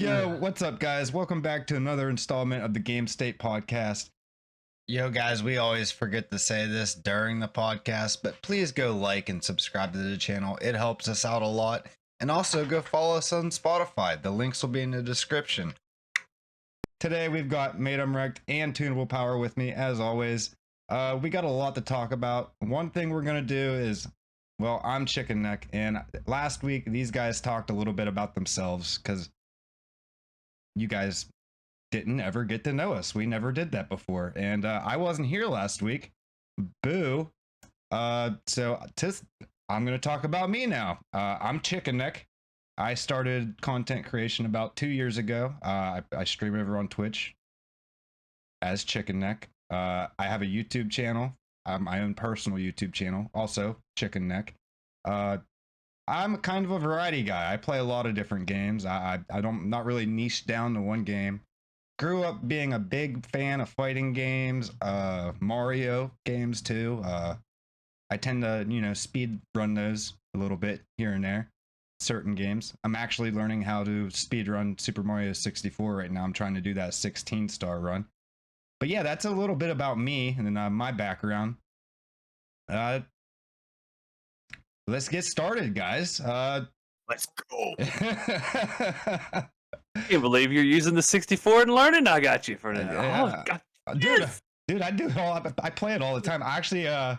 Yo, what's up, guys? Welcome back to another installment of the GameState podcast. Yo, guys, we always forget to say this during the podcast, but please go like and subscribe to the channel. It helps us out a lot. And also go follow us on Spotify. The links will be in the description. Today, we've got Wrecked and Tuneablepower with me, as always. We got a lot to talk about. One thing we're going to do is, well, I'm Chickeneck, and last week, these guys talked a little bit about themselves, because you guys didn't ever get to know us. We never did that before. And I wasn't here last week. Boo. So I'm going to talk about me now. I'm Chickeneck. I started content creation about 2 years ago. I stream over on Twitch as Chickeneck. I have a YouTube channel, my own personal YouTube channel, also Chickeneck. I'm kind of a variety guy. I play a lot of different games. I'm not really niched down to one game. Grew up being a big fan of fighting games, Mario games too. I tend to, speed run those a little bit here and there, certain games. I'm actually learning how to speed run Super Mario 64 right now. I'm trying to do that 16-star run. But yeah, that's a little bit about me and then my background. Let's get started, guys. Let's go. Can't believe you're using the 64 and learning. I got you for now. Yeah. Oh, God. Dude, I do it all. I play it all the time. Actually, I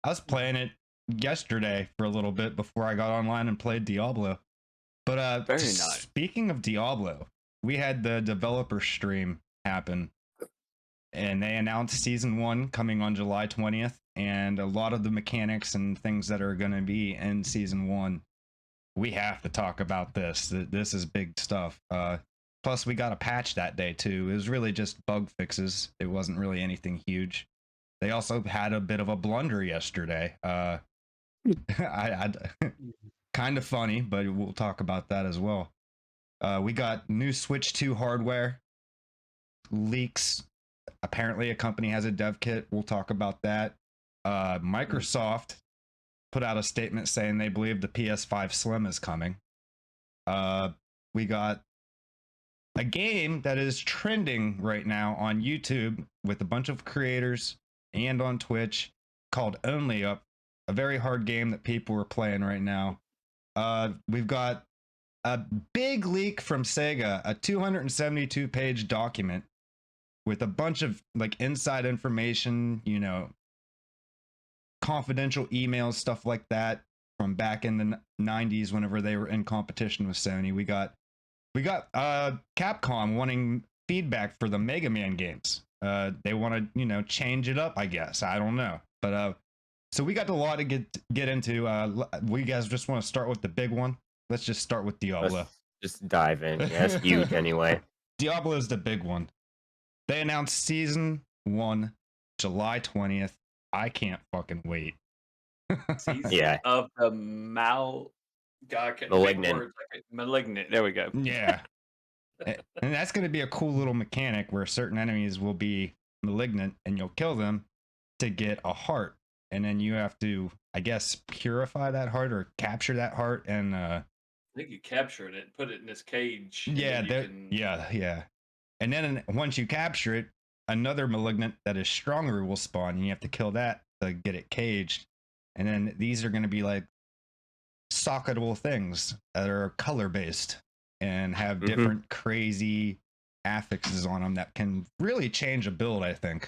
was playing it yesterday for a little bit before I got online and played Diablo. But Very nice. Speaking of Diablo, we had the developer stream happen, and they announced season 1 coming on July 20th, and a lot of the mechanics and things that are going to be in season 1. We have to talk about this. This is big stuff. Plus, we got a patch that day too. It was really just bug fixes. It wasn't really anything huge. They also had a bit of a blunder yesterday. I kind of funny, but we'll talk about that as well. We got new Switch 2 hardware leaks. Apparently, a company has a dev kit. We'll talk about that. Microsoft put out a statement saying they believe the PS5 Slim is coming. We got a game that is trending right now on YouTube with a bunch of creators and on Twitch called Only Up, a very hard game that people are playing right now. We've got a big leak from Sega, a 272-page document with a bunch of inside information, confidential emails, stuff like that from back in the 90s whenever they were in competition with Sony. We got Capcom wanting feedback for the Megaman games. They want to, change it up, I guess. I don't know. But so we got a lot to get into. We guys just want to start with the big one. Let's just start with Diablo. Let's just dive in. Yeah, it's huge anyway. Diablo is the big one. They announced season 1, July 20th. I can't fucking wait. Yeah. Of the Malignant. Malignant. There we go. Yeah. And that's going to be a cool little mechanic where certain enemies will be malignant and you'll kill them to get a heart. And then you have to, I guess, purify that heart or capture that heart. And I think you captured it, put it in this cage. yeah, yeah. And then once you capture it, another malignant that is stronger will spawn, and you have to kill that to get it caged. And then these are going to be like socketable things that are color based and have different crazy affixes on them that can really change a build, I think.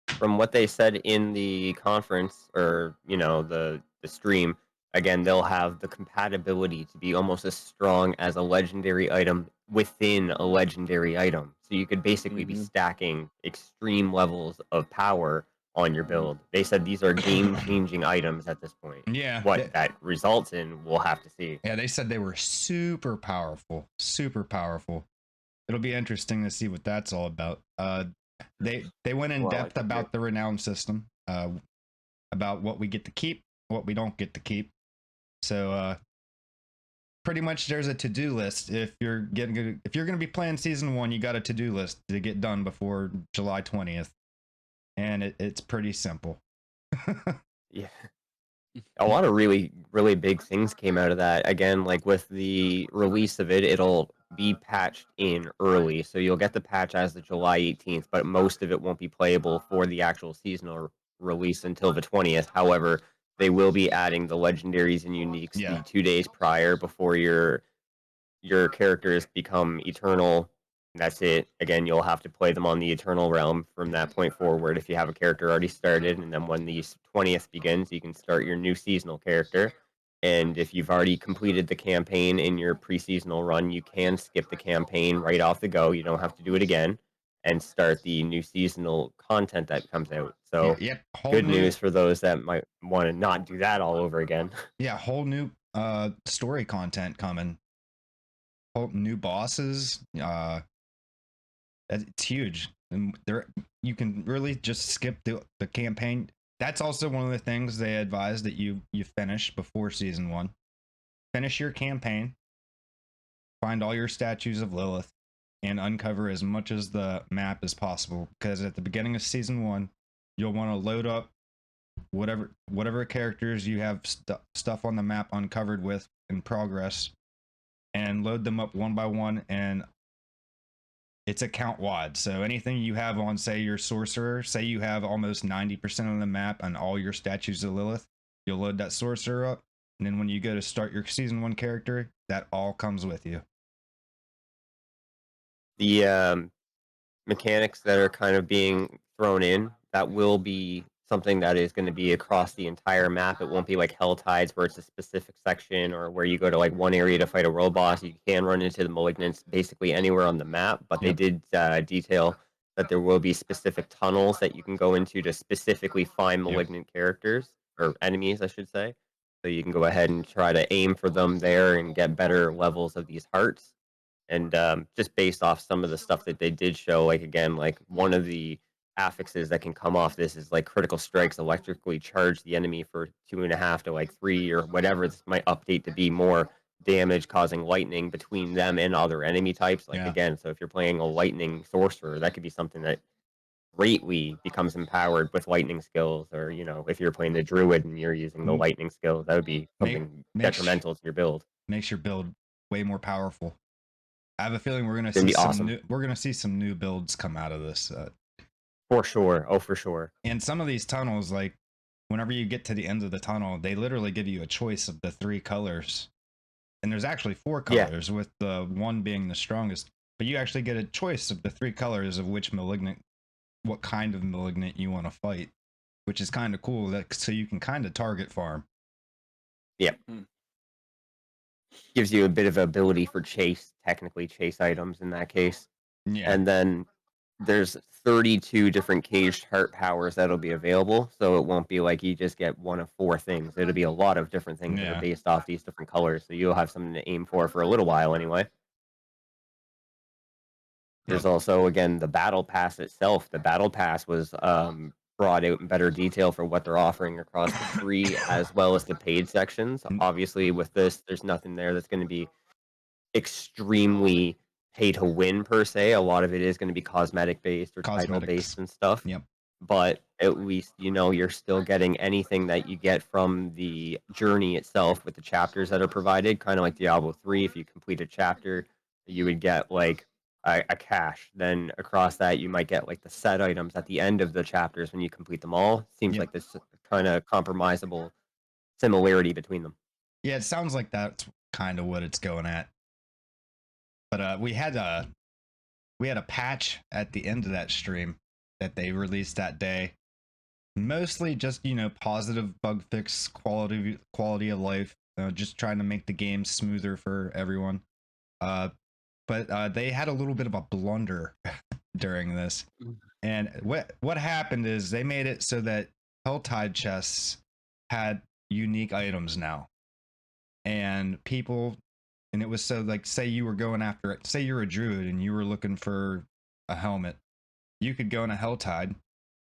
From what they said in the conference, or the stream, again, they'll have the compatibility to be almost as strong as a legendary item within a legendary item. So you could basically be stacking extreme levels of power on your build. They said these are game-changing items at this point. Yeah. What that results in, we'll have to see. Yeah, they said they were super powerful. Super powerful. It'll be interesting to see what that's all about. They went in depth about the renown system, about what we get to keep, what we don't get to keep. So pretty much there's a to-do list. If you're going to be playing season 1, you got a to-do list to get done before July 20th. And it's pretty simple. Yeah. A lot of really, really big things came out of that. Again, like with the release of it, it'll be patched in early. So you'll get the patch as of July 18th, but most of it won't be playable for the actual seasonal release until the 20th. However, they will be adding the legendaries and uniques Yeah. the 2 days prior before your characters become eternal. That's it. Again, you'll have to play them on the eternal realm from that point forward if you have a character already started. And then when the 20th begins, you can start your new seasonal character. And if you've already completed the campaign in your pre-seasonal run, you can skip the campaign right off the go. You don't have to do it again and start the new seasonal content that comes out. So Yep. Whole good new. news for those that might want to not do that all over again. Yeah. Whole new story content coming. Whole new bosses. It's huge. And there, you can really just skip the campaign. That's also one of the things they advise that you finish before season 1. Finish your campaign, find all your statues of Lilith, and uncover as much as the map as possible. Because at the beginning of season 1, you'll want to load up whatever characters you have stuff on the map uncovered with in progress, and load them up one by one. And it's account wide. So anything you have on, say, your sorcerer, say you have almost 90% of the map and all your statues of Lilith, you'll load that sorcerer up. And then when you go to start your season 1 character, that all comes with you. The mechanics that are kind of being thrown in, that will be something that is going to be across the entire map. It won't be like Hell Tides where it's a specific section or where you go to like one area to fight a world boss. You can run into the malignants basically anywhere on the map, but they did detail that there will be specific tunnels that you can go into to specifically find malignant characters or enemies, I should say. So you can go ahead and try to aim for them there and get better levels of these hearts. And just based off some of the stuff that they did show, like again, like one of the affixes that can come off this is like critical strikes electrically charge the enemy for 2.5 to like 3 or whatever this might update to be more damage, causing lightning between them and other enemy types. Like again, so if you're playing a lightning sorcerer, that could be something that greatly becomes empowered with lightning skills. Or if you're playing the druid and you're using the lightning skills, that would be something detrimental to your build. Makes your build way more powerful. I have a feeling we're gonna see some new builds come out of this. For sure. Oh, for sure. And some of these tunnels, like whenever you get to the end of the tunnel, they literally give you a choice of the 3 colors. And there's actually 4 colors, with the 1 being the strongest. But you actually get a choice of the 3 colors of what kind of malignant you want to fight, which is kind of cool. So you can kind of target farm. Yep. Gives you a bit of ability for technically chase items in that case. Yeah. And then there's 32 different caged heart powers that'll be available, so it won't be like you just get one of 4 things. It'll be a lot of different things that are based off these different colors, so you'll have something to aim for a little while anyway. There's also, again, the battle pass itself. The battle pass was brought out in better detail for what they're offering across the free as well as the paid sections. Obviously, with this, there's nothing there that's going to be extremely pay to win per se. A lot of it is going to be cosmetic based or title based and stuff. But at least you're still getting anything that you get from the journey itself with the chapters that are provided, kind of like Diablo 3. If you complete a chapter, you would get like a cache. Then across that, you might get like the set items at the end of the chapters when you complete them all. Seems like this kind of compromisable similarity between them. Yeah, it sounds like that's kind of what it's going at. But we had a patch at the end of that stream that they released that day. Mostly just positive bug fix, quality of life, just trying to make the game smoother for everyone. But they had a little bit of a blunder during this. And what happened is they made it so that Helltide chests had unique items now. And it was so, like, say you were going after it, say you're a druid and you were looking for a helmet, you could go in a Helltide,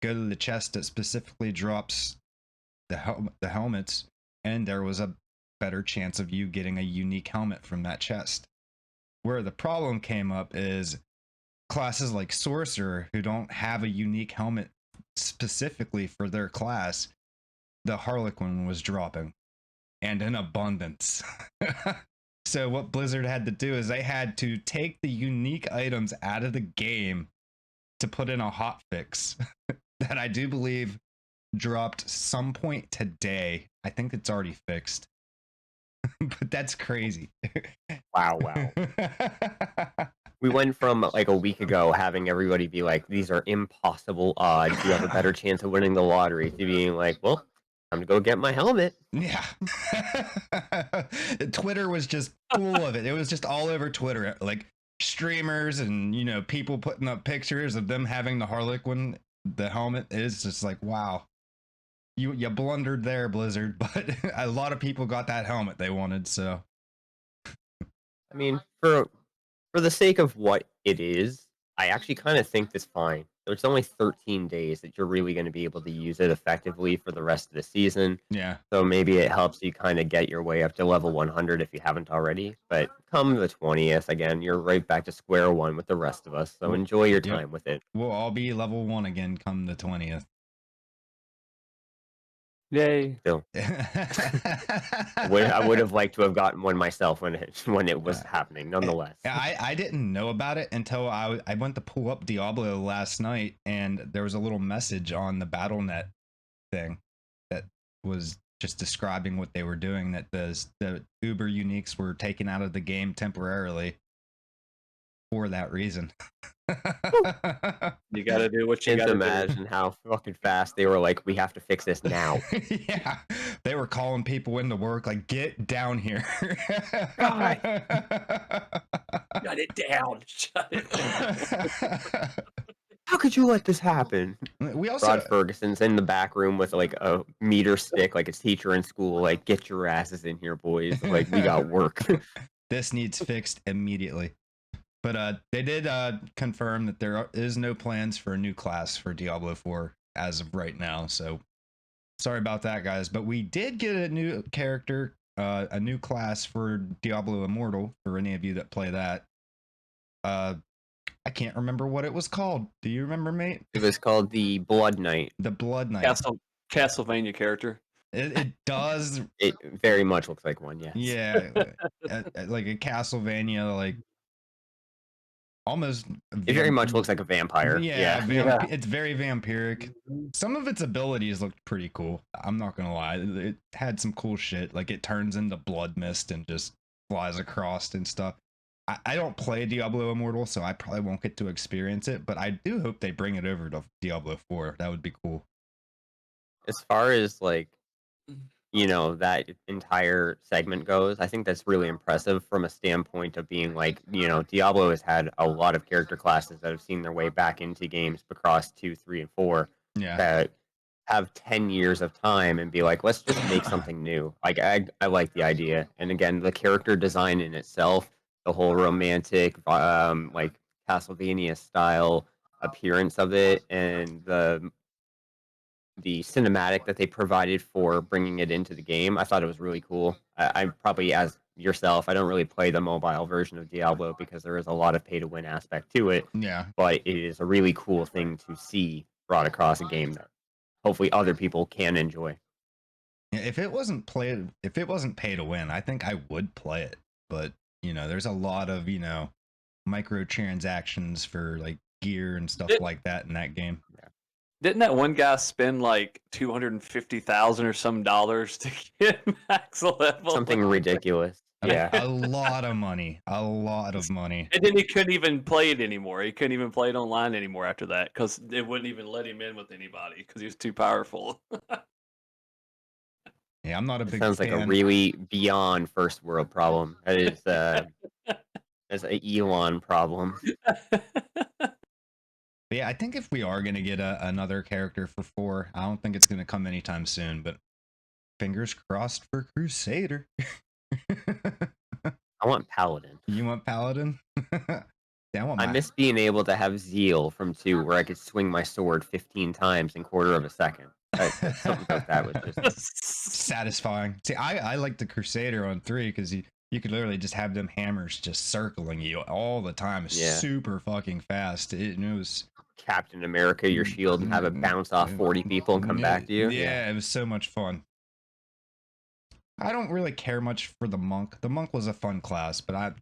go to the chest that specifically drops the helmets, and there was a better chance of you getting a unique helmet from that chest. Where the problem came up is classes like Sorcerer, who don't have a unique helmet specifically for their class, the Harlequin was dropping, and in abundance. So what Blizzard had to do is they had to take the unique items out of the game to put in a hotfix that I do believe dropped some point today. I think it's already fixed. But that's crazy. Wow. We went from like a week ago having everybody be like, these are impossible odds. You have a better chance of winning the lottery, to being like, well, time to go get my helmet. Yeah. Twitter was just full of it. It was just all over Twitter. Like streamers and, people putting up pictures of them having the Harlequin, the helmet. Is just like, wow. You blundered there, Blizzard, but a lot of people got that helmet they wanted, so. I mean, for the sake of what it is, I actually kind of think that's fine. There's only 13 days that you're really going to be able to use it effectively for the rest of the season. Yeah. So maybe it helps you kind of get your way up to level 100 if you haven't already. But come the 20th, again, you're right back to square one with the rest of us. So enjoy your time with it. We'll all be level 1 again come the 20th. Yay. Still. I would have liked to have gotten one myself when it was happening, nonetheless. I didn't know about it until I went to pull up Diablo last night, and there was a little message on the BattleNet thing that was just describing what they were doing, that the Uber uniques were taken out of the game temporarily for that reason. You gotta do what you Can't gotta imagine how fucking fast they were like, we have to fix this now. Yeah, they were calling people into work like, get down here. God. Shut it down. Shut it down. How could you let this happen? We also Rod Ferguson's in the back room with like a meter stick, like his teacher in school, like, get your asses in here, boys. Like, we got work. This needs fixed immediately. But they did confirm that there is no plans for a new class for Diablo 4 as of right now. So sorry about that, guys. But we did get a new character, a new class for Diablo Immortal, for any of you that play that. I can't remember what it was called. Do you remember, mate? It was called the Blood Knight. The Blood Knight. Castlevania character. It does. It very much looks like one, yes. Yeah. Like a Castlevania, like almost. It very much looks like a vampire. Yeah. It's very vampiric. Some of its abilities looked pretty cool. I'm not gonna lie. It had some cool shit. Like it turns into blood mist and just flies across and stuff. I don't play Diablo Immortal, so I probably won't get to experience it, but I do hope they bring it over to Diablo 4. That would be cool. As far as like, that entire segment goes, I think that's really impressive from a standpoint of being like, Diablo has had a lot of character classes that have seen their way back into games across 2, 3, and 4 that have 10 years of time and be like, let's just make something new. Like I like the idea. And again, the character design in itself, the whole romantic, like Castlevania style appearance of it, and the cinematic that they provided for bringing it into the game, I thought it was really cool. I'm probably, as yourself, I don't really play the mobile version of Diablo because there is a lot of pay to win aspect to it. Yeah. But it is a really cool thing to see brought across a game that hopefully other people can enjoy. If it wasn't pay to win, I think I would play it. But there's a lot of microtransactions for like gear and stuff like that in that game. Yeah. Didn't that one guy spend like $250,000 or some dollars to get max level? Something ridiculous. Yeah. A lot of money. A lot of money. And then he couldn't even play it anymore. He couldn't even play it online anymore after that because it wouldn't even let him in with anybody because he was too powerful. Yeah, I'm not a big Sounds fan. like a really beyond first world problem. That is that's an Elon problem. But yeah, I think if we are going to get another character for 4, I don't think it's going to come anytime soon, but fingers crossed for Crusader. I want Paladin. You want Paladin? I miss being able to have Zeal from 2, where I could swing my sword 15 times in quarter of a second. Something like that was just satisfying. See, I like the Crusader on 3 because you could literally just have them hammers just circling you all the time. Super fucking fast. It was Captain America your shield and have it bounce off 40 people and come back to you. Yeah, it was so much fun. I don't really care much for the monk. The monk was a fun class, but I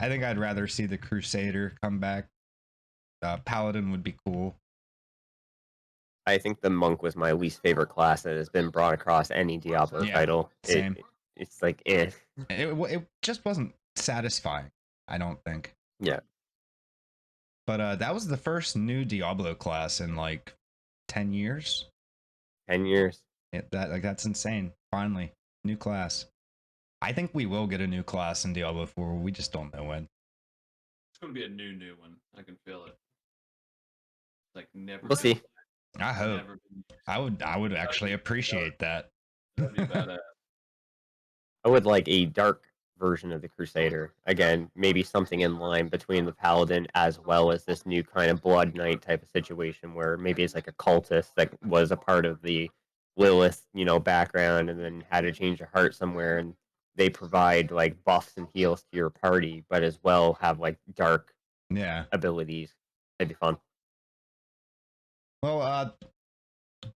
think I'd rather see the Crusader come back. Paladin would be cool. I think the monk was my least favorite class that has been brought across any Diablo title. Same. It's like, eh. It just wasn't satisfying, I don't think. Yeah. But that was the first new Diablo class in like 10 years. 10 years. That's insane. Finally, new class. I think we will get a new class in Diablo 4. We just don't know when. It's going to be a new one. I can feel it. Like never. We'll see. I hope. I would actually appreciate that. That'd be badass. I would like a dark version of the Crusader. Again, maybe something in line between the Paladin as well as this new kind of Blood Knight type of situation where maybe it's like a cultist that was a part of the Lilith, background and then had to change their heart somewhere, and they provide like buffs and heals to your party, but as well have like dark abilities. That'd be fun. Well,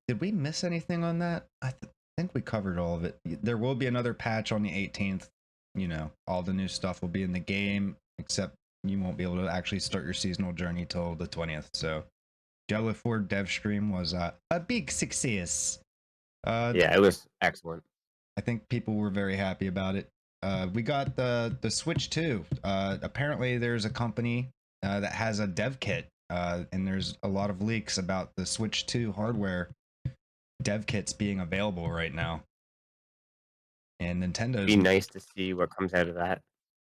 did we miss anything on that? I think we covered all of it. There will be another patch on the 18th. All the new stuff will be in the game, except you won't be able to actually start your seasonal journey till the 20th. So, Diablo 4 dev stream was a big success. Yeah, it was excellent. I think people were very happy about it. We got the Switch 2. Apparently, there's a company that has a dev kit. And there's a lot of leaks about the Switch 2 hardware dev kits being available right now. And Nintendo's... Be nice to see what comes out of that.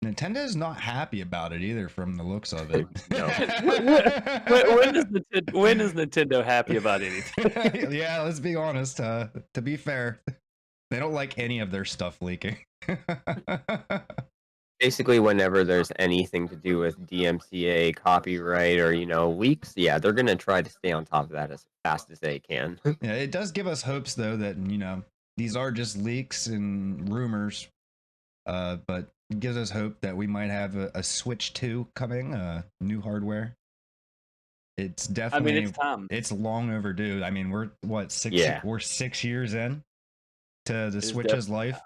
Nintendo's not happy about it either from the looks of it. when is Nintendo happy about anything? Yeah, let's be honest. To be fair, they don't like any of their stuff leaking. Basically, whenever there's anything to do with DMCA, copyright, or leaks, yeah, they're gonna try to stay on top of that as fast as they can. Yeah, it does give us hopes though that these are just leaks and rumors, but it gives us hope that we might have a Switch 2 coming, new hardware. It's definitely. it's time. It's long overdue. I mean, we're what 6? Yeah. We're 6 years in to the Switch's life.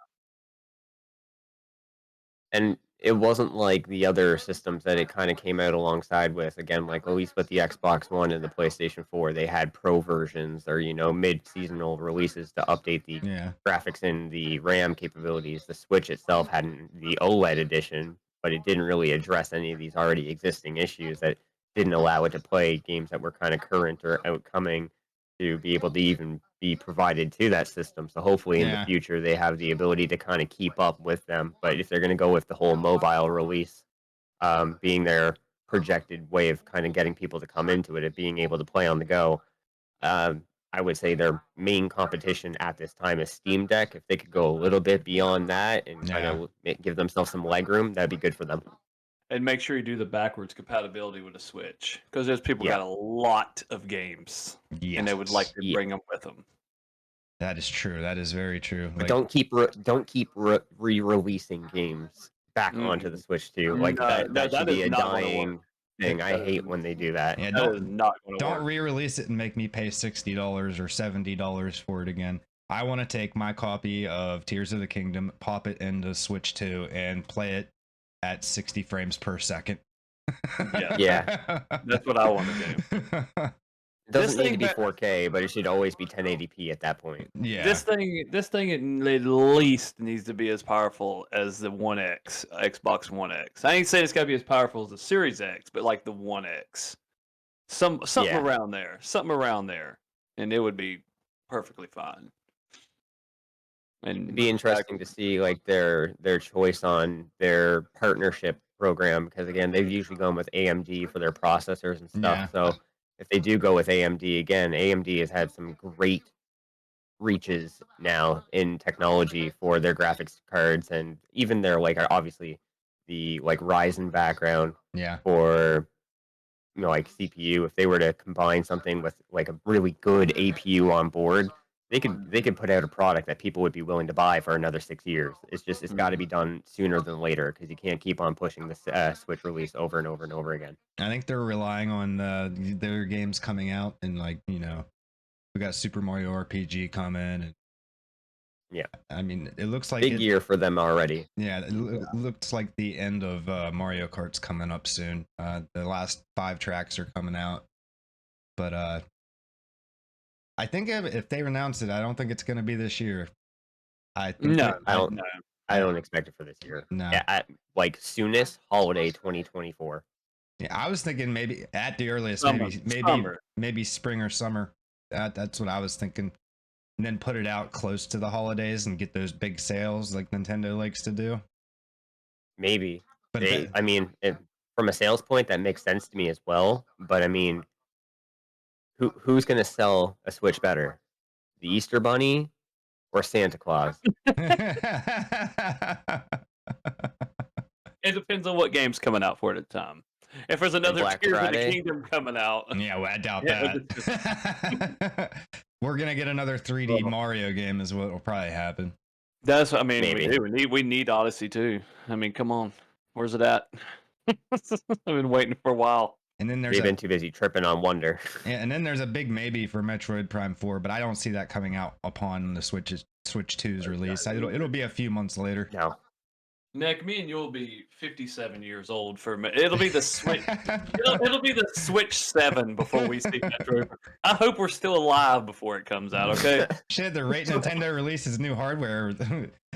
And it wasn't like the other systems that it kind of came out alongside with. Again, like at least with the Xbox One and the PlayStation 4, they had pro versions or, mid-seasonal releases to update the graphics and the RAM capabilities. The Switch itself had the OLED edition, but it didn't really address any of these already existing issues that didn't allow it to play games that were kind of current or outcoming to be able to even be provided to that system. So hopefully in the future they have the ability to kind of keep up with them. But if they're going to go with the whole mobile release being their projected way of kind of getting people to come into it, being able to play on the go, I would say their main competition at this time is Steam Deck. If they could go a little bit beyond that and kind of give themselves some legroom, that'd be good for them. And make sure you do the backwards compatibility with a Switch, because there's people got a lot of games, and they would like to bring them with them. That is true. That is very true. But don't keep re-releasing games back onto the Switch too. Like that should be a dying thing. I hate when they do that. Yeah, don't re-release it and make me pay $60 or $70 for it again. I want to take my copy of Tears of the Kingdom, pop it into Switch 2, and play it at 60 frames per second. Yeah. That's what I want to do. It doesn't need to be 4K, but it should always be 1080p at that point. Yeah. This thing at least needs to be as powerful as the One X, Xbox One X. I ain't saying it's got to be as powerful as the Series X, but like the One X. Something around there. And it would be perfectly fine. And it'd be interesting to see like their choice on their partnership program, because again, they've usually gone with AMD for their processors and stuff. So if they do go with AMD again, AMD has had some great reaches now in technology for their graphics cards, and even their like obviously the like Ryzen background for like CPU. If they were to combine something with like a really good APU on board, they could put out a product that people would be willing to buy for another 6 years. It's got to be done sooner than later because you can't keep on pushing the Switch release over and over and over again. I think they're relying on their games coming out, and like we got Super Mario RPG coming, and yeah, I mean it looks like big year for them already. Yeah, it looks like the end of Mario Kart's coming up soon. The last 5 tracks are coming out, but I think if they announce it, I don't think it's going to be this year. I think I don't expect it for this year. No. Like soonest holiday 2024. Yeah, I was thinking maybe at the earliest, maybe spring or summer. That's what I was thinking. And then put it out close to the holidays and get those big sales like Nintendo likes to do. Maybe. But I mean, from a sales point, that makes sense to me as well. But I mean, who's going to sell a Switch better? The Easter Bunny or Santa Claus? It depends on what game's coming out for it at the time. If there's another Tears of the Kingdom coming out. Yeah, well, I doubt that. We're going to get another 3D Mario game is what will probably happen. That's, I mean, we need Odyssey too. I mean, come on. Where's it at? I've been waiting for a while. And then they've been too busy tripping on Wonder. Yeah, and then there's a big maybe for Metroid Prime 4, but I don't see that coming out upon the Switch 2's release. It'll be a few months later. No. Nick, me and you'll be 57 years old for me. It'll be the Switch. it'll be the Switch 7 before we see Metroid. I hope we're still alive before it comes out. Okay. Shit, the rate Nintendo releases new hardware,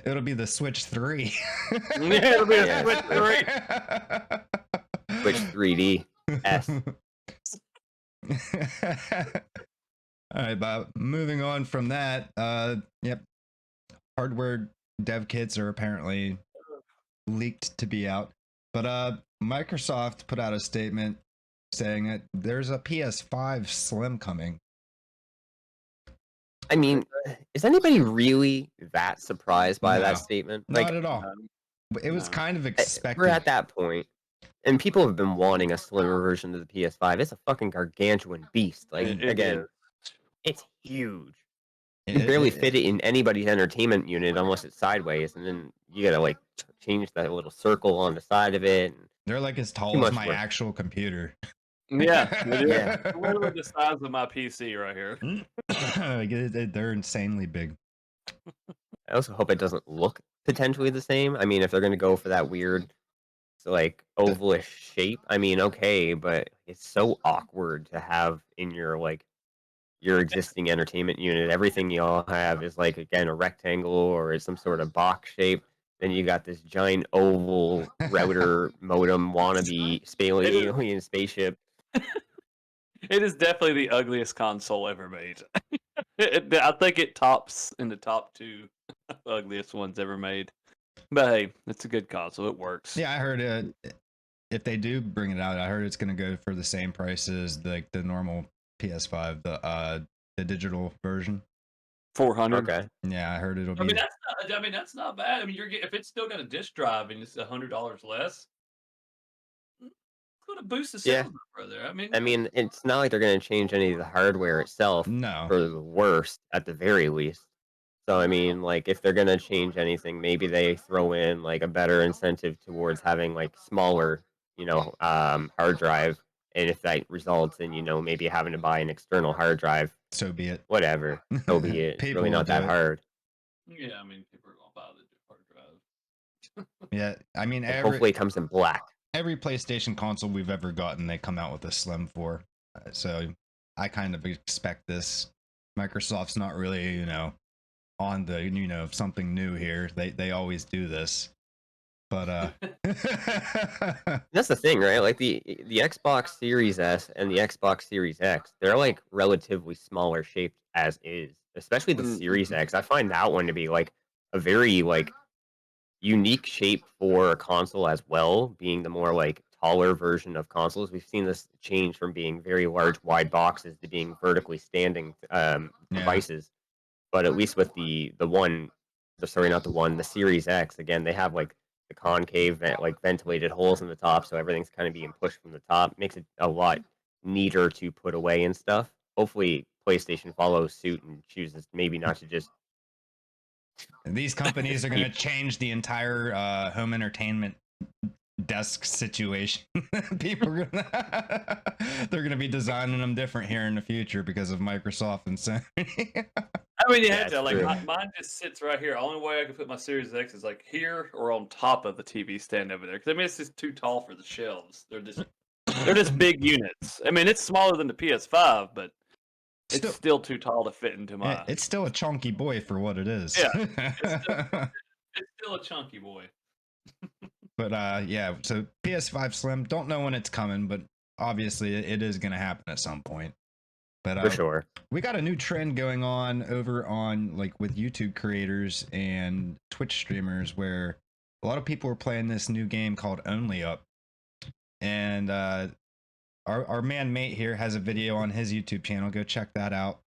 it'll be the Switch 3. Yeah, it'll be a Switch 3. Switch 3D S. All right, Bob. Moving on from that, yep, hardware dev kits are apparently leaked to be out, but Microsoft put out a statement saying that there's a PS5 Slim coming. I mean, is anybody really that surprised by that statement? Not at all. It was kind of expected. We're at that point, and people have been wanting a slimmer version of the PS5. It's a fucking gargantuan beast. Like it's huge. You can barely fit it in anybody's entertainment unit unless it's sideways, and then you gotta like change that little circle on the side of it. They're like as tall as my actual computer. Yeah, yeah. Literally the size of my PC right here. They're insanely big. I also hope it doesn't look potentially the same. I mean, if they're gonna go for that weird, like ovalish shape, I mean, okay, but it's so awkward to have in your existing entertainment unit. Everything you all have is like, again, a rectangle or is some sort of box shape. Then you got this giant oval router modem wannabe alien spaceship. It is definitely the ugliest console ever made. I think it tops in the top 2 ugliest ones ever made. But hey, it's a good console. It works. Yeah, I heard if they do bring it out, I heard it's going to go for the same price as like the normal PS5, the digital version. 400. Okay. Yeah, I heard it'll be. I mean that's not bad. I mean, if it's still got a disc drive and it's $100 less, it's going to boost the sales further. I mean, it's not like they're going to change any of the hardware itself. No. For the worst, at the very least. So I mean, like if they're going to change anything, maybe they throw in like a better incentive towards having like smaller, hard drive. And if that results in, maybe having to buy an external hard drive, so be it. Whatever. So be it. It's really not that hard. Yeah, I mean, people are going to buy the hard drive. Yeah, I mean, hopefully it comes in black. Every PlayStation console we've ever gotten, they come out with a Slim for. So I kind of expect this. Microsoft's not really, on the, something new here. They always do this. But that's the thing, right? Like the Xbox Series S and the Xbox Series X, they're like relatively smaller shaped as is. Especially the Series X. I find that one to be like a very like unique shape for a console as well, being the more like taller version of consoles. We've seen this change from being very large wide boxes to being vertically standing devices. But at least with the Series X, again, they have like the concave ventilated holes in the top, so everything's kind of being pushed from the top. Makes it a lot neater to put away and stuff. Hopefully PlayStation follows suit and chooses maybe not to just These companies are going to change the entire home entertainment desk situation. People are gonna they're gonna be designing them different here in the future because of Microsoft and Sony. I mean, you Yeah, have it's to like true. mine just sits right here. Only way I can put my Series X is like here or on top of the TV stand over there. Because I mean, it's just too tall for the shelves. They're just big units. I mean, it's smaller than the PS5, but it's still too tall to fit into my. It's still a chunky boy for what it is. Yeah, it's still a chunky boy. But yeah, so PS5 Slim, don't know when it's coming, but obviously it is going to happen at some point. But For sure. we got a new trend going on over on like with YouTube creators and Twitch streamers where a lot of people are playing this new game called Only Up. And our man Mate here has a video on his YouTube channel. Go check that out.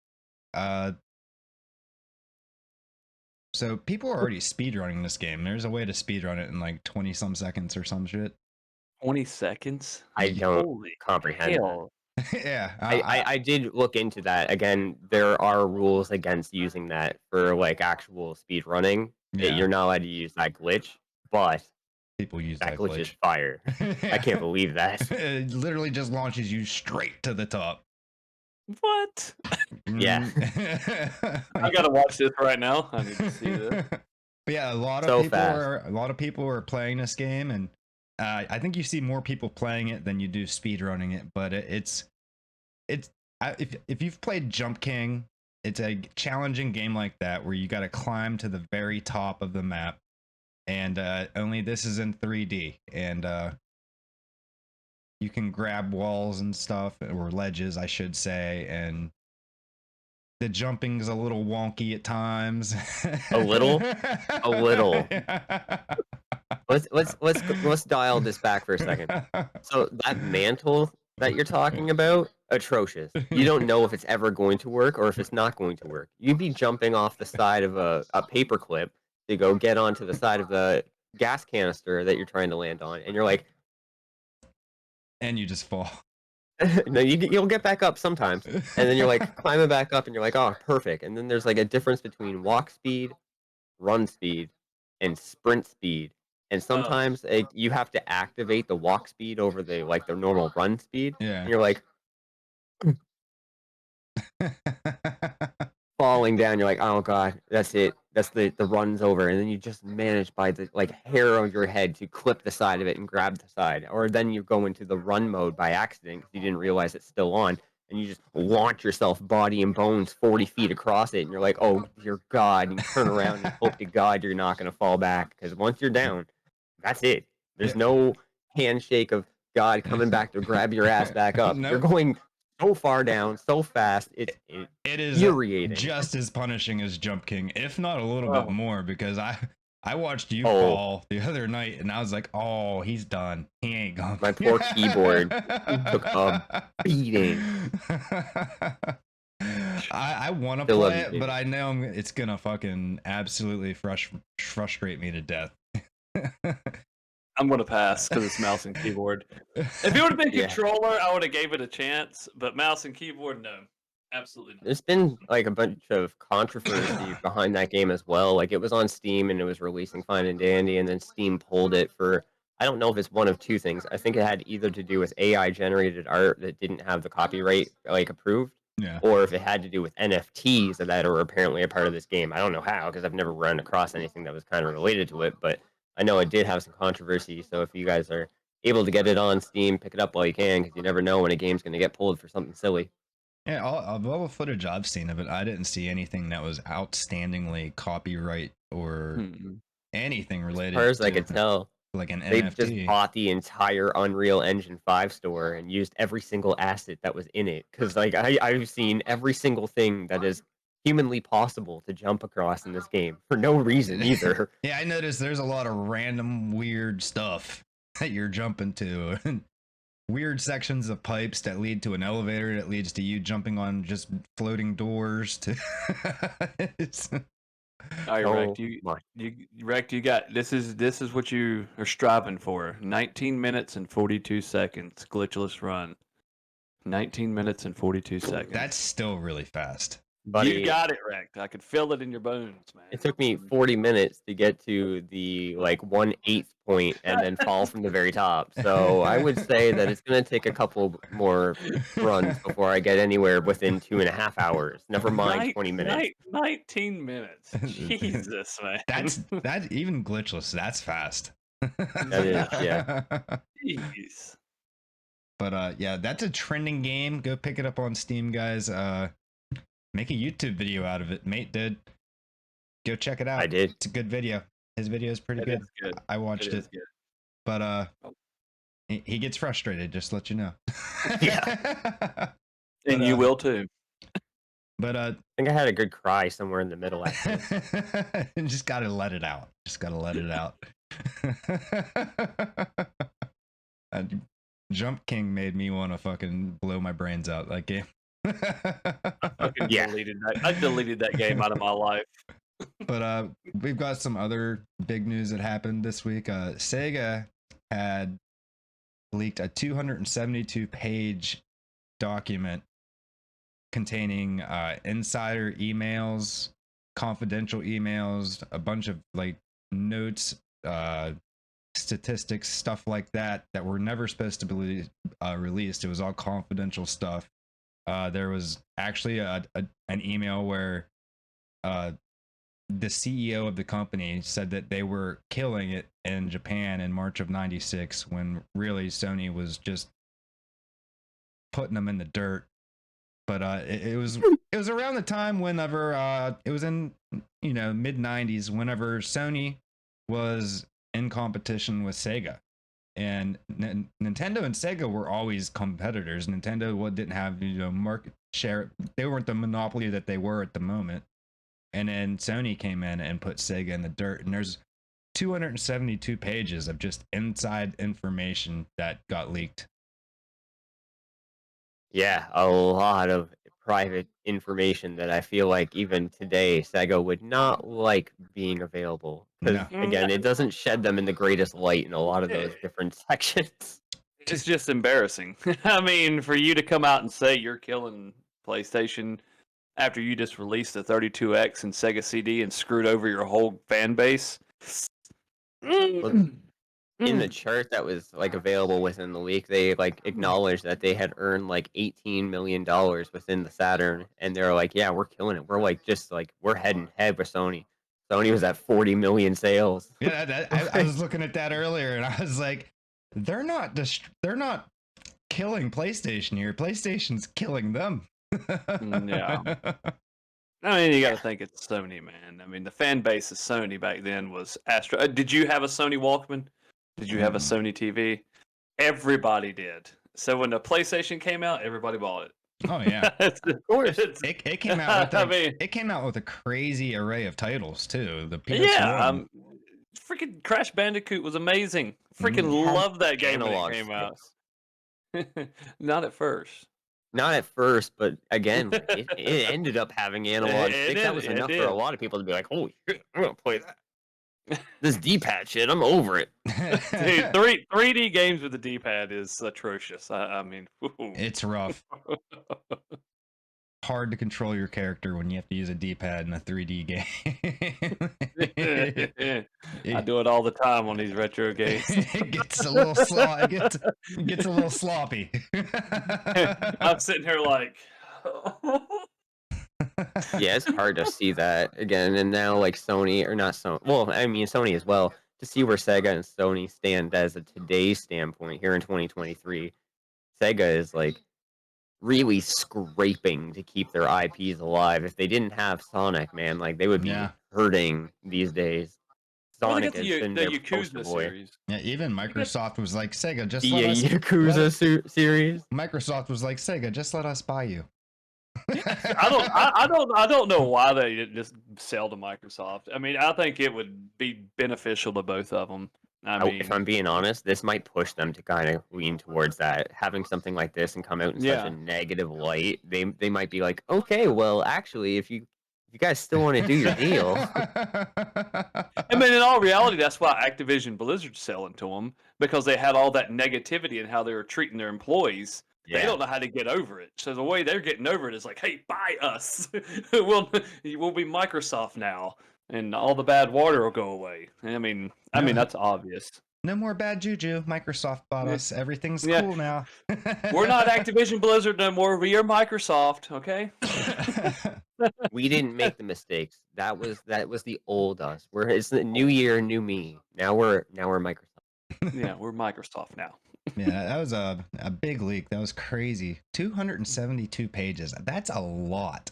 So people are already speedrunning this game. There's a way to speedrun it in like 20 some seconds or some shit. 20 seconds? I don't Holy comprehend hell. that. Yeah. I did look into that. Again, there are rules against using that for like actual speed running. Yeah. You're not allowed to use that glitch, but people use that that glitch is fire. I can't believe that. It literally just launches you straight to the top. What? Yeah. I gotta watch this right now. I need to see this. But yeah, a lot So of people are playing this game, and I think you see more people playing it than you do speedrunning it. But if you've played Jump King, it's a challenging game like that where you got to climb to the very top of the map, and only this is in 3D, and you can grab walls and stuff, or ledges, I should say, and the jumping's a little wonky at times. A little? A little. Let's dial this back for a second. So that mantle that you're talking about, atrocious. You don't know if it's ever going to work or if it's not going to work. You'd be jumping off the side of a paper clip to go get onto the side of the gas canister that you're trying to land on, and you're like, and you just fall. no, you'll get back up sometimes, and then you're like climbing back up, and you're like, oh, perfect. And then there's like a difference between walk speed, run speed, and sprint speed. And sometimes you have to activate the walk speed over the normal run speed. Yeah. And you're like falling down. You're like, oh god, that's it. That's the run's over. And then you just manage by the hair of your head to clip the side of it and grab the side. Or then you go into the run mode by accident because you didn't realize it's still on. And you just launch yourself body and bones 40 feet across it. And you're like, oh, dear God. And you turn around and hope to God you're not going to fall back. Because once you're down, that's it. There's no handshake of God coming back to grab your ass back up. Nope. You're going so far down, so fast. It is infuriating. Just as punishing as Jump King, if not a little bit more, because I watched you fall the other night, and I was like, oh, he's done. He ain't gone. My poor keyboard took a beating. I want to play it, but I know it's gonna fucking absolutely frustrate me to death. I'm gonna pass because it's mouse and keyboard. If it would have been controller, I would have gave it a chance. But mouse and keyboard, no, absolutely not. There's been like a bunch of controversy behind that game as well. Like it was on Steam and it was releasing fine and dandy, and then Steam pulled it for I don't know if it's one of two things. I think it had either to do with AI generated art that didn't have the copyright approved, or if it had to do with NFTs that are apparently a part of this game. I don't know how because I've never run across anything that was kind of related to it, but I know it did have some controversy. So if you guys are able to get it on Steam, pick it up while you can, because you never know when a game's going to get pulled for something silly. Yeah, all the footage I've seen of it, I didn't see anything that was outstandingly copyright or anything related. As far as I could tell, like an they NFT. just bought the entire Unreal Engine 5 store and used every single asset that was in it. Because I've seen every single thing that is humanly possible to jump across in this game for no reason either. Yeah, I noticed there's a lot of random weird stuff that you're jumping to. Weird sections of pipes that lead to an elevator that leads to you jumping on just floating doors to All right, Rect, you got this is what you are striving for. 19 minutes and 42 seconds glitchless run. 19 minutes and 42 seconds. That's still really fast. Buddy, You got it, Wrecked. I could feel it in your bones, man. it took me 40 minutes to get to the like 1/8 point and then fall from the very top. So I would say that it's gonna take a couple more runs before I get anywhere within 2.5 hours. Never mind 20 minutes. 19 minutes. Jesus, man. That even glitchless. That's fast. That is, yeah. Jeez. But yeah, that's a trending game. Go pick it up on Steam, guys. Make a YouTube video out of it. Mate did. Go check it out. I did. It's a good video. His video is pretty good. Good. I watched it. Good. But he gets frustrated, just to let you know. Yeah. And you will too. But I think I had a good cry somewhere in the middle. just gotta let it out. Jump King made me want to fucking blow my brains out that game. I deleted that game out of my life. But we've got some other big news that happened this week. Sega had leaked a 272-page document containing insider emails, confidential emails, a bunch of like notes, statistics, stuff like that were never supposed to be released. It was all confidential stuff. There was actually an email where the CEO of the company said that they were killing it in Japan in March of '96, when really Sony was just putting them in the dirt. But it was around the time whenever it was in mid '90s, whenever Sony was in competition with Sega. And Nintendo and Sega were always competitors. Nintendo didn't have market share. They weren't the monopoly that they were at the moment. And then Sony came in and put Sega in the dirt. And there's 272 pages of just inside information that got leaked. Yeah, a lot of private information that I feel like even today Sega would not like being available. Because again, it doesn't shed them in the greatest light in a lot of those different sections. It's just embarrassing. I mean, for you to come out and say you're killing PlayStation after you just released the 32X and Sega CD and screwed over your whole fan base. In the chart that was like available within the week, they like acknowledged that they had earned like $18 million within the Saturn, and they're like, yeah, we're killing it. We're like we're heading head with Sony. Sony was at 40 million sales. Yeah, I was looking at that earlier, and I was like, they're not killing PlayStation here. PlayStation's killing them. Yeah. I mean, you got to think it's Sony, man. I mean, the fan base of Sony back then was Astro. Did you have a Sony Walkman? Did you have a Sony TV? Everybody did. So when the PlayStation came out, everybody bought it. Oh yeah, of course. It came out with it came out with a crazy array of titles too. The PS1. Freaking Crash Bandicoot was amazing. Freaking loved that game when it came out. Not at first. Not at first, but again, it ended up having analog sticks. That was enough for a lot of people to be like, "Holy shit, I'm gonna play that." This D-pad shit, I'm over it. Dude, 3D games with the D-pad is atrocious. I mean, it's rough. Hard to control your character when you have to use a D-pad in a 3D game. I do it all the time on these retro games. It gets a little sloppy. I'm sitting here like, yeah, it's hard to see that again. And now, like Sony, or not Sony, well, I mean Sony as well, to see where Sega and Sony stand as a today's standpoint here in 2023. Sega is like really scraping to keep their IPs alive. If they didn't have Sonic, man, like they would be hurting these days. Sonic has been their poster boy. Series. Yeah, even Microsoft was like, Sega, just let us Yakuza series. Microsoft was like, Sega, just let us buy you. I don't know why they didn't just sell to Microsoft. I mean, I think it would be beneficial to both of them. I mean, if I'm being honest, this might push them to kind of lean towards that. Having something like this and come out in such a negative light, they might be like, okay, well, actually, if you guys still want to do your deal. I mean, in all reality, that's why Activision Blizzard's selling to them, because they had all that negativity in how they were treating their employees. They don't know how to get over it. So the way they're getting over it is like, hey, buy us. we'll be Microsoft now, and all the bad water will go away. I mean that's obvious. No more bad juju. Microsoft bought Yeah. us. Everything's Yeah. cool now. We're not Activision Blizzard no more. We are Microsoft, okay? We didn't make the mistakes. That was the old us. It's the new year, new me. Now we're Microsoft. Yeah, we're Microsoft now. Yeah, that was a big leak. That was crazy. 272 pages. That's a lot.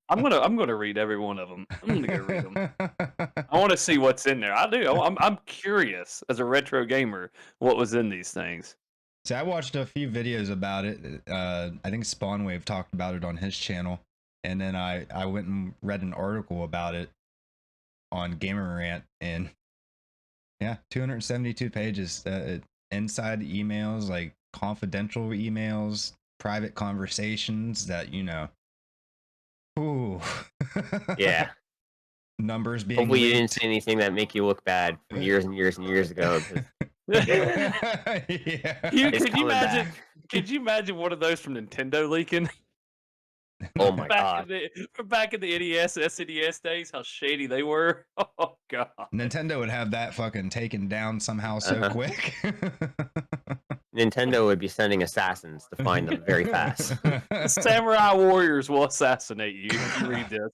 I'm gonna read every one of them. I'm gonna go read them. I want to see what's in there. I do. I'm curious as a retro gamer what was in these things. So I watched a few videos about it. I think Spawnwave talked about it on his channel, and then I went and read an article about it on Gamer Rant, and yeah, 272 pages. Inside emails, like confidential emails, private conversations that Ooh. Yeah. Numbers being. Hopefully you didn't see anything that make you look bad from years and years and years ago. Yeah. Could you imagine one of those from Nintendo leaking? Oh my god! Back in the NES, SNES days, how shady they were. Oh god! Nintendo would have that fucking taken down somehow so quick. Nintendo would be sending assassins to find them very fast. Samurai warriors will assassinate you if you read this.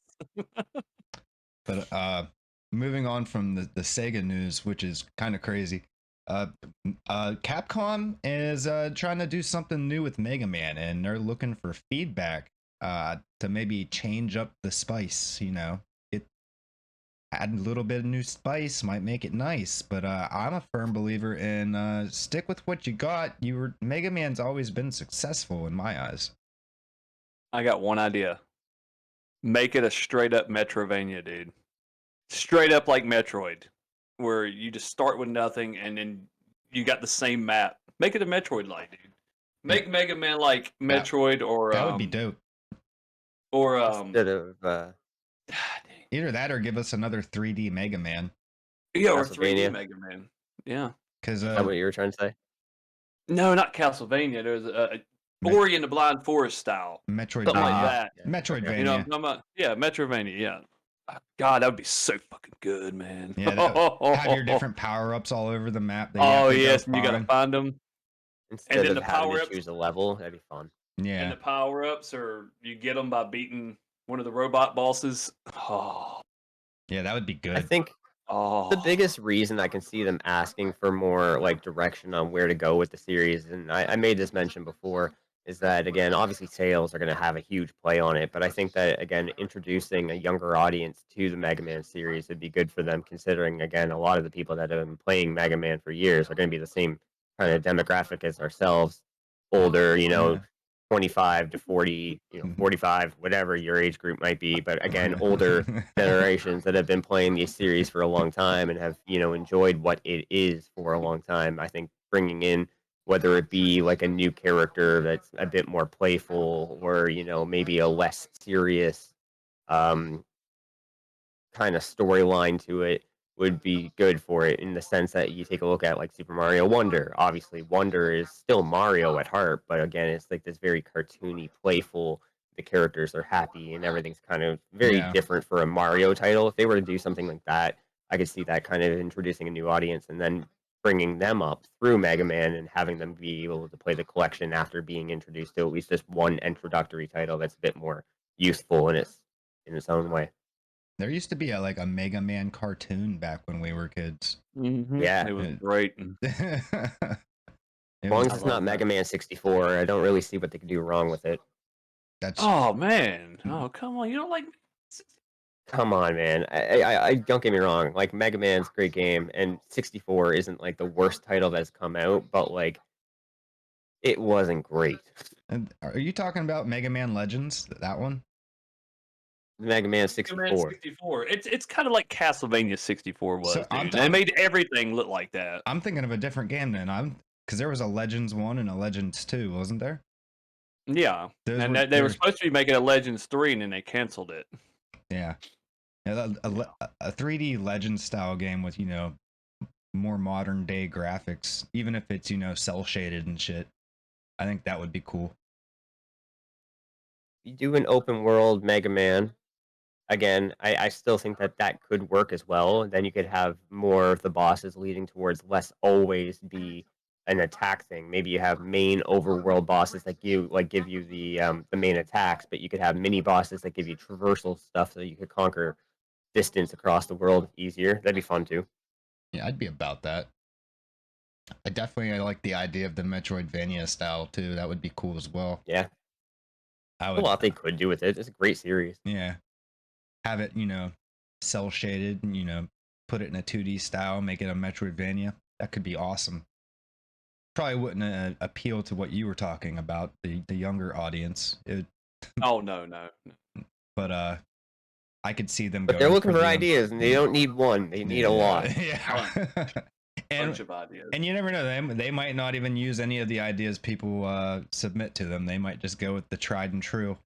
But moving on from the Sega news, which is kind of crazy. Capcom is trying to do something new with Mega Man, and they're looking for feedback to maybe change up the spice. Add a little bit of new spice might make it nice, but I'm a firm believer in stick with what you got. Mega Man's always been successful in my eyes. I got one idea. Make it a straight up Metrovania, dude. Straight up like Metroid, where you just start with nothing and then you got the same map. Make it a Metroid-like, dude. Make Mega Man like Metroid, or that would be dope. Or instead of either that or give us another 3D Mega Man. Yeah, or 3D Mega Man. Yeah. Because is that what you were trying to say? No, not Castlevania. There's a Ori and the Blind Forest style. Metroidvania. Something like that. Metroidvania. Metroidvania. Yeah. God, that would be so fucking good, man. Yeah, have your different power-ups all over the map. Oh yes, and you gotta find them. Instead of having to choose a level, that'd be fun. Yeah. And the power-ups, or you get them by beating one of the robot bosses. Oh. Yeah, that would be good. I think the biggest reason I can see them asking for more like direction on where to go with the series, and I made this mention before, is that again, obviously sales are going to have a huge play on it, but I think that again, introducing a younger audience to the Mega Man series would be good for them, considering again, a lot of the people that have been playing Mega Man for years are going to be the same kind of demographic as ourselves, older, 25 to 40, 45, whatever your age group might be. But again, older generations that have been playing these series for a long time and have, enjoyed what it is for a long time. I think bringing in, whether it be like a new character that's a bit more playful, or, maybe a less serious kind of storyline to it, would be good for it, in the sense that you take a look at like Super Mario Wonder. Obviously, Wonder is still Mario at heart, but again, it's like this very cartoony, playful. The characters are happy and everything's kind of very different for a Mario title. If they were to do something like that, I could see that kind of introducing a new audience and then bringing them up through Mega Man and having them be able to play the collection after being introduced to at least just one introductory title that's a bit more useful in its own way. There used to be a Mega Man cartoon back when we were kids. Mm-hmm. Yeah, it was great. As long as it's not Mega Man 64, I don't really see what they could do wrong with it. Oh man! Oh come on! You don't like? Come on, man! I don't get me wrong. Like, Mega Man's a great game, and 64 isn't like the worst title that's come out, but like, it wasn't great. And are you talking about Mega Man Legends? That one? Mega Man 64. Mega Man 64. It's kind of like Castlevania 64 was. So they made everything look like that. I'm thinking of a different game then. Because there was a Legends 1 and a Legends 2, wasn't there? Yeah, they were supposed to be making a Legends 3, and then they canceled it. Yeah, a 3D Legends style game with more modern day graphics, even if it's cell shaded and shit. I think that would be cool. You do an open world Mega Man. Again, I still think that that could work as well. Then you could have more of the bosses leading towards less always be an attack thing. Maybe you have main overworld bosses that give you the main attacks, but you could have mini bosses that give you traversal stuff so you could conquer distance across the world easier. That'd be fun too. Yeah, I'd be about that. I like the idea of the Metroidvania style too. That would be cool as well. Yeah, I a would, lot they could do with it. It's a great series. yeah, have it, cell shaded, and put it in a 2D style, make it a Metroidvania. That could be awesome. Probably wouldn't appeal to what you were talking about, the younger audience. Oh no. But I could see them But going. they're looking for the, ideas, and they don't need one; they need a lot. Yeah. Bunch of ideas. And you never know, they might not even use any of the ideas people submit to them. They might just go with the tried and true.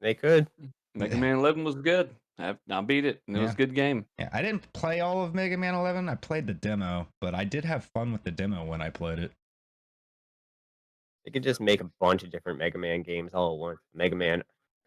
They could. Mega Man 11 was good. I beat it, and it was a good game. Yeah, I didn't play all of Mega Man 11. I played the demo, but I did have fun with the demo when I played it. They could just make a bunch of different Mega Man games all at once. Mega Man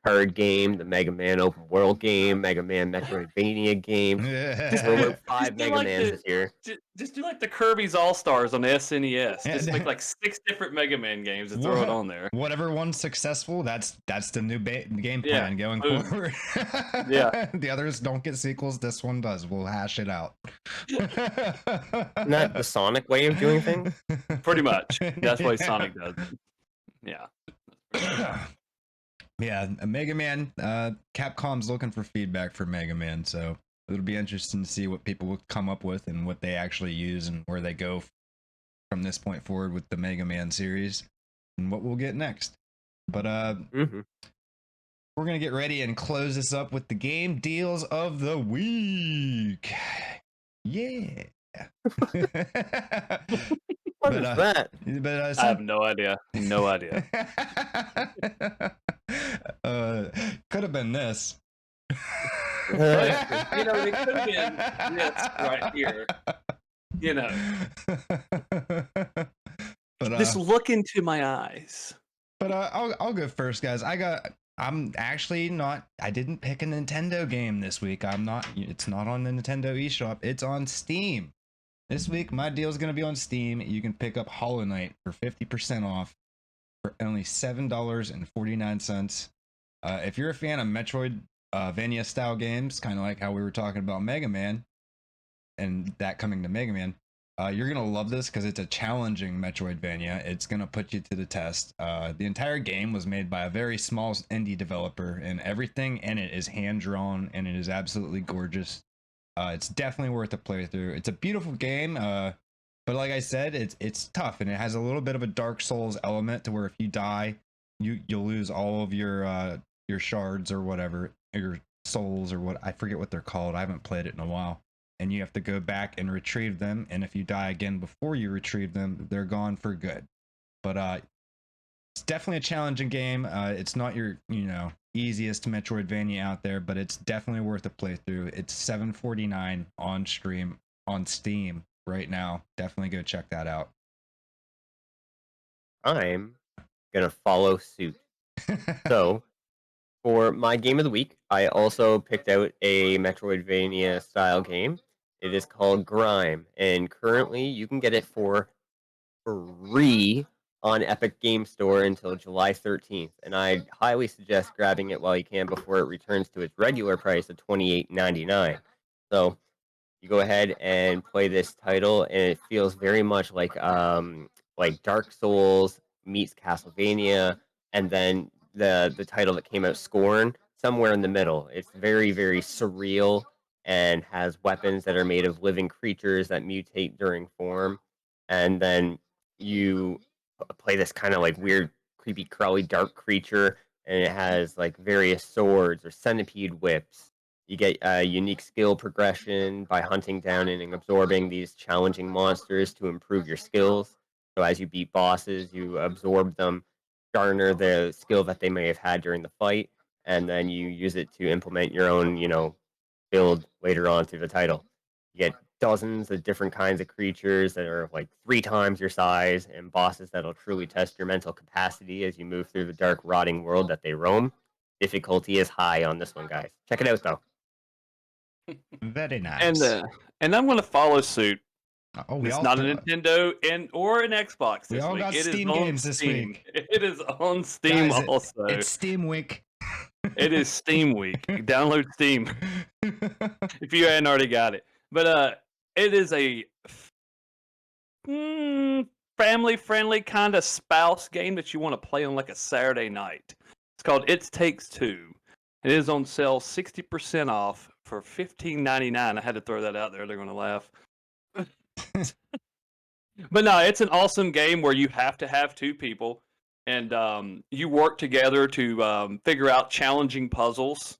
card game, the Mega Man open world game, Mega Man Metroidvania game. We're 5 Mega Mans this year. Just do like the Kirby's All Stars on the SNES. Just make like 6 different Mega Man games and throw it on there. Whatever one's successful, that's the new game plan going forward. Yeah. The others don't get sequels. This one does. We'll hash it out. Isn't that the Sonic way of doing things? Pretty much. That's what Sonic does. Yeah. Yeah, Mega Man. Capcom's looking for feedback for Mega Man, so it'll be interesting to see what people will come up with and what they actually use and where they go from this point forward with the Mega Man series and what we'll get next. But we're gonna get ready and close this up with the game deals of the week. Yeah. What is that? I have no idea. No idea. Could have been this. It could have been this right here. But, just look into my eyes. But I'll go first, guys. I'm actually not. I didn't pick a Nintendo game this week. It's not on the Nintendo eShop. It's on Steam. This week, my deal is going to be on Steam. You can pick up Hollow Knight for 50% off for only $7.49. If you're a fan of Metroidvania style games, kind of like how we were talking about Mega Man, and that coming to Mega Man, you're going to love this because it's a challenging Metroidvania. It's going to put you to the test. The entire game was made by a very small indie developer, and everything in it is hand-drawn, and it is absolutely gorgeous. It's definitely worth a playthrough. It's a beautiful game, but like I said, it's tough, and it has a little bit of a Dark Souls element to where if you die, you'll lose all of your shards or whatever, your souls or what, I forget what they're called. I haven't played it in a while, and you have to go back and retrieve them. And if you die again before you retrieve them, they're gone for good. But it's definitely a challenging game. It's not your easiest Metroidvania out there, but it's definitely worth a playthrough. It's $7.49 on Steam right now. Definitely go check that out. I'm gonna follow suit. So for my game of the week, I also picked out a Metroidvania style game. It is called Grime, and currently you can get it for free on Epic Game Store until July 13th, and I highly suggest grabbing it while you can before it returns to its regular price of $28.99. So you go ahead and play this title, and it feels very much like Dark Souls meets Castlevania, and then the title that came out, Scorn, somewhere in the middle. It's very, very surreal and has weapons that are made of living creatures that mutate during form, and then you play this kind of like weird, creepy, crawly, dark creature, and it has like various swords or centipede whips. You get unique skill progression by hunting down and absorbing these challenging monsters to improve your skills. So as you beat bosses, you absorb them, garner the skill that they may have had during the fight, and then you use it to implement your own, build later on through the title. You get dozens of different kinds of creatures that are like 3 times your size, and bosses that'll truly test your mental capacity as you move through the dark, rotting world that they roam. Difficulty is high on this one, guys. Check it out, though. Very And nice. and I'm going to follow suit. Oh, we It's all not a Nintendo or an Xbox we this all week. got It is Steam on games this Steam. week. It is on Steam Guys, also. it's Steam Week. It is Steam week. Download Steam if you hadn't already got it. But it is a family-friendly kind of spouse game that you want to play on like a Saturday night. It's called It Takes Two. It is on sale 60% off for $15.99. I had to throw that out there. They're going to laugh. But no, it's an awesome game where you have to have 2 people, and you work together to figure out challenging puzzles.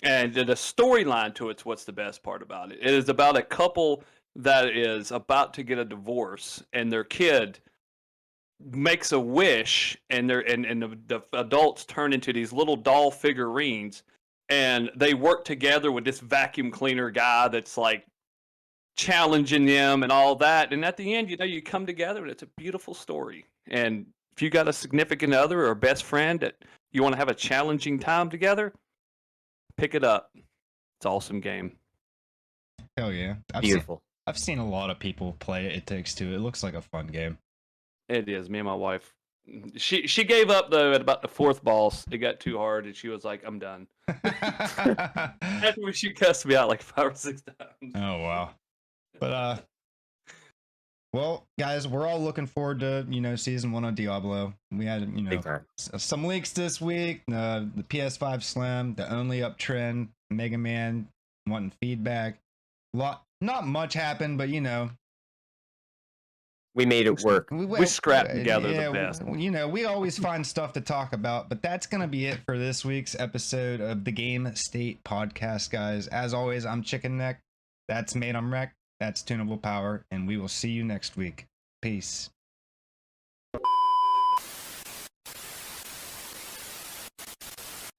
And the storyline to it's what's the best part about it. It is about a couple that is about to get a divorce, and their kid makes a wish, and the adults turn into these little doll figurines, and they work together with this vacuum cleaner guy that's like challenging them and all that. And at the end, you come together, and it's a beautiful story. And if you got a significant other or a best friend that you want to have a challenging time together, pick it up. It's an awesome game. Hell yeah. Beautiful. I've seen a lot of people play It Takes Two. It looks like a fun game. It is. Me and my wife, she gave up though at about the 4th boss. It got too hard, and she was like, "I'm done." After she cussed me out like 5 or 6 times. Oh wow. But well, guys, we're all looking forward to season 1 of Diablo. We had Big time. some leaks this week. The PS5 Slim, the only uptrend, Megaman wanting feedback. Not much happened, but We made it work. We scrapped together the best. We always find stuff to talk about, but that's going to be it for this week's episode of the Game State Podcast, guys. As always, I'm Chickeneck. That's Made on Rec. That's Tuneablepower, and we will see you next week. Peace.